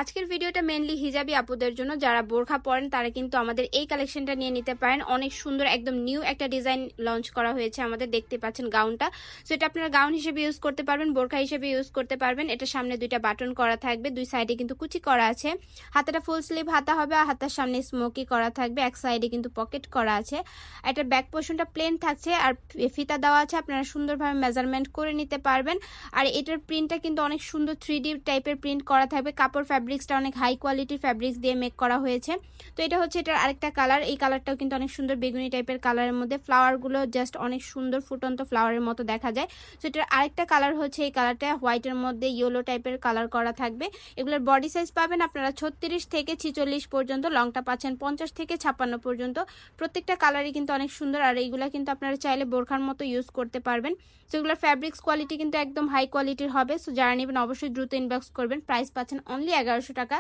আজকের ভিডিওটা mainly hijabi আপুদের জন্য, যারা বোরখা পরেন তারা কিন্তু আমাদের এই কালেকশনটা নিয়ে নিতে পারেন। অনেক সুন্দর একদম নিউ একটা ডিজাইন লঞ্চ করা হয়েছে আমাদের, দেখতে পাচ্ছেন গাউনটা। সো এটা আপনারা গাউন হিসেবে ইউজ করতে পারবেন, বোরখা হিসেবে ইউজ করতে পারবেন। এটা সামনে দুইটা বাটন করা থাকবে, দুই সাইডে কিন্তু কুচি করা আছে। হাতাটা ফুল স্লিভ হাতা হবে, আর হাতার সামনে স্মোকি করা থাকবে, এক সাইডে কিন্তু পকেট করা আছে। এটা ব্যাক পোর্শনটা প্লেন থাকছে আর ফিতা দেওয়া আছে, আপনারা সুন্দরভাবে মেজারমেন্ট করে নিতে পারবেন। আর এটার প্রিন্টটা কিন্তু অনেক সুন্দর 3D টাইপের প্রিন্ট করা থাকবে। কাপড় ফ্যাব্রিক্সটা অনেক হাই কোয়ালিটির ফ্যাব্রিক্স দিয়ে মেক করা হয়েছে। তো এটা হচ্ছে এটার আরেকটা কালার, এই কালারটাও কিন্তু অনেক সুন্দর বেগুনি টাইপের কালারের মধ্যে, ফ্লাওয়ারগুলো জাস্ট অনেক সুন্দর ফুটন্ত ফ্লাওয়ারের মতো দেখা যায়। তো এটার আরেকটা কালার হচ্ছে এই কালারটা, হোয়াইটের মধ্যে ইয়েলো টাইপের কালার করা থাকবে। এগুলোর বডি সাইজ পাবেন আপনারা 36 থেকে 46 পর্যন্ত, লংটা পাচ্ছেন 50 থেকে 56 পর্যন্ত। প্রত্যেকটা কালারই কিন্তু অনেক সুন্দর, আর এইগুলা কিন্তু আপনারা চাইলে বোরখার মতো ইউজ করতে পারবেন। সো এগুলোর ফ্যাব্রিক্স কোয়ালিটি কিন্তু একদম হাই কোয়ালিটির হবে। সো যারা নেবেন অবশ্যই দ্রুত ইনবক্স করবেন। প্রাইস পাচ্ছেন অনলি 1100 টাকা।